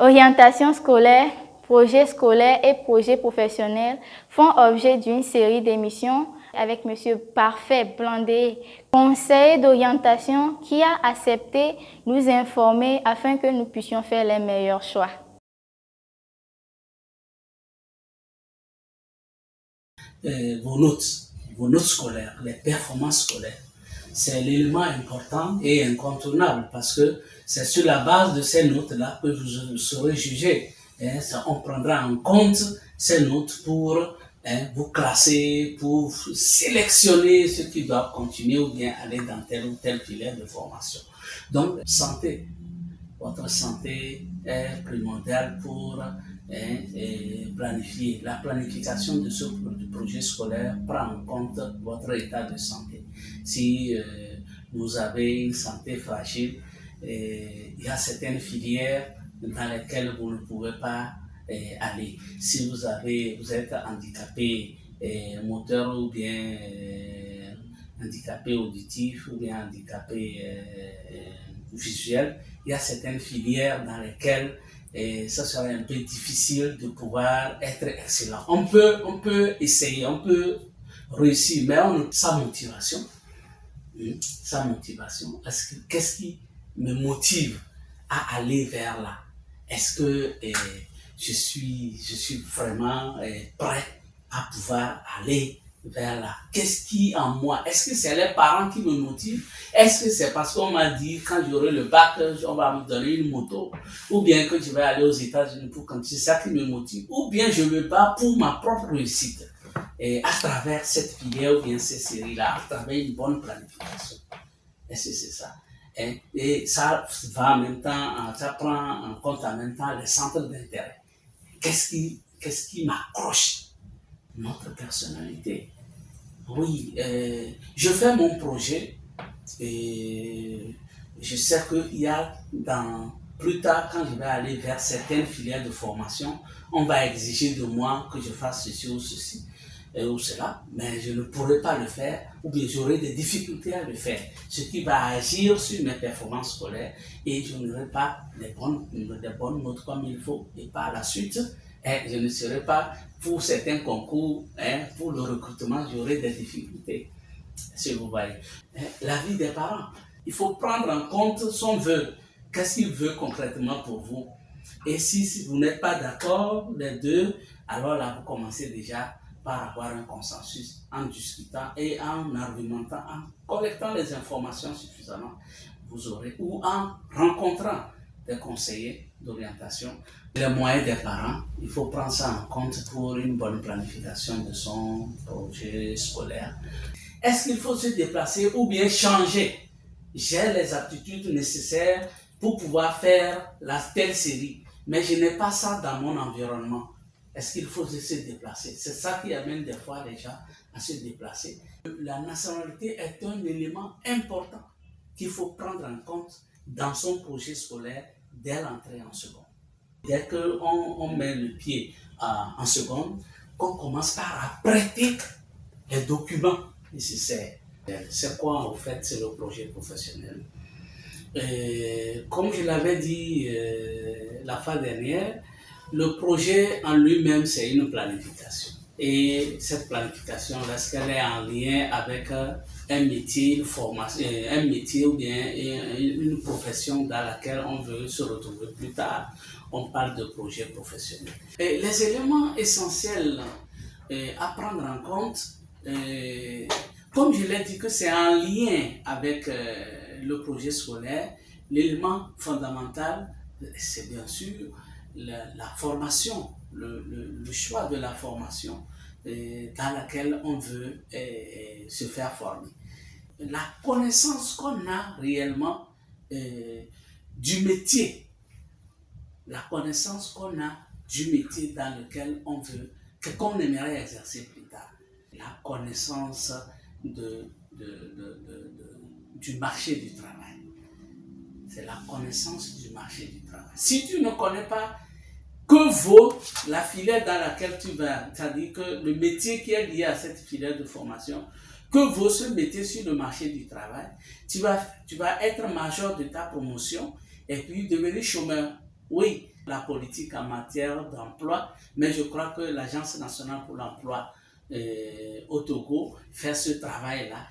Orientation scolaire, projet scolaire et projet professionnel font objet d'une série d'émissions avec M. Parfait Blandé, conseiller d'orientation qui a accepté de nous informer afin que nous puissions faire les meilleurs choix. Vos notes scolaires, les performances scolaires, c'est l'élément important et incontournable parce que c'est sur la base de ces notes-là que vous serez jugé. On prendra en compte ces notes pour vous classer, pour sélectionner ceux qui doivent continuer ou bien aller dans tel ou tel filière de formation. Donc, santé. Votre santé est primordiale pour planifier. La planification de ce projet scolaire prend en compte votre état de santé. Si vous avez une santé fragile, il y a certaines filières dans lesquelles vous ne pouvez pas aller. Si vous êtes handicapé moteur ou bien handicapé auditif ou bien handicapé visuel, il y a certaines filières dans lesquelles ça serait un peu difficile de pouvoir être excellent. On peut essayer, on peut réussir, mais sa motivation, qu'est-ce qui me motive à aller vers là? Est-ce que je suis vraiment prêt à pouvoir aller vers là? Qu'est-ce qui en moi? Est-ce que c'est les parents qui me motivent? Est-ce que c'est parce qu'on m'a dit quand j'aurai le bac, on va me donner une moto? Ou bien que je vais aller aux États-Unis pour quand c'est ça qui me motive? Ou bien je me bats pour ma propre réussite à travers cette filière ou bien cette série-là, à travers une bonne planification? Est-ce que c'est ça? Et ça va en même temps, ça prend en compte en même temps les centres d'intérêt. Qu'est-ce qui m'accroche? Notre personnalité. Oui, je fais mon projet et je sais qu'il y a plus tard, quand je vais aller vers certaines filières de formation, on va exiger de moi que je fasse ceci ou ceci ou cela, mais je ne pourrai pas le faire ou bien j'aurai des difficultés à le faire, ce qui va agir sur mes performances scolaires et je n'aurai pas des bonnes notes comme il faut et par la suite, je ne serai pas pour certains concours, pour le recrutement, j'aurai des difficultés. Si vous voyez. La vie des parents, il faut prendre en compte son vœu. Qu'est-ce qu'il veut concrètement pour vous? Et si vous n'êtes pas d'accord, les deux, alors là, vous commencez déjà par avoir un consensus en discutant et en argumentant, en collectant les informations suffisamment, vous aurez, ou en rencontrant des conseillers d'orientation. Les moyens des parents, il faut prendre ça en compte pour une bonne planification de son projet scolaire. Est-ce qu'il faut se déplacer ou bien changer? J'ai les aptitudes nécessaires pour pouvoir faire la telle série, mais je n'ai pas ça dans mon environnement. Est-ce qu'il faut se déplacer? C'est ça qui amène des fois les gens à se déplacer. La nationalité est un élément important qu'il faut prendre en compte dans son projet scolaire dès l'entrée en seconde. Dès qu'on met le pied en seconde, qu'on commence par apprêter les documents nécessaires. C'est quoi en fait? C'est le projet professionnel. Comme je l'avais dit la fois dernière, le projet en lui-même c'est une planification. Et cette planification, lorsqu'elle est en lien avec un métier, une formation, un métier ou bien une profession dans laquelle on veut se retrouver plus tard, on parle de projet professionnel. Et les éléments essentiels à prendre en compte, comme je l'ai dit que c'est en lien avec le projet scolaire, l'élément fondamental, c'est bien sûr la formation, le choix de la formation dans laquelle on veut se faire former. La connaissance qu'on a réellement du métier, la connaissance qu'on a du métier dans lequel on veut, qu'on aimerait exercer plus tard. La connaissance du marché du travail. C'est la connaissance du marché du travail. Si tu ne connais pas que vaut la filière dans laquelle tu vas, c'est-à-dire que le métier qui est lié à cette filière de formation, que vaut ce métier sur le marché du travail, tu vas être major de ta promotion et puis devenir chômeur oui, la politique en matière d'emploi, mais je crois que l'Agence nationale pour l'emploi au Togo fait ce travail-là.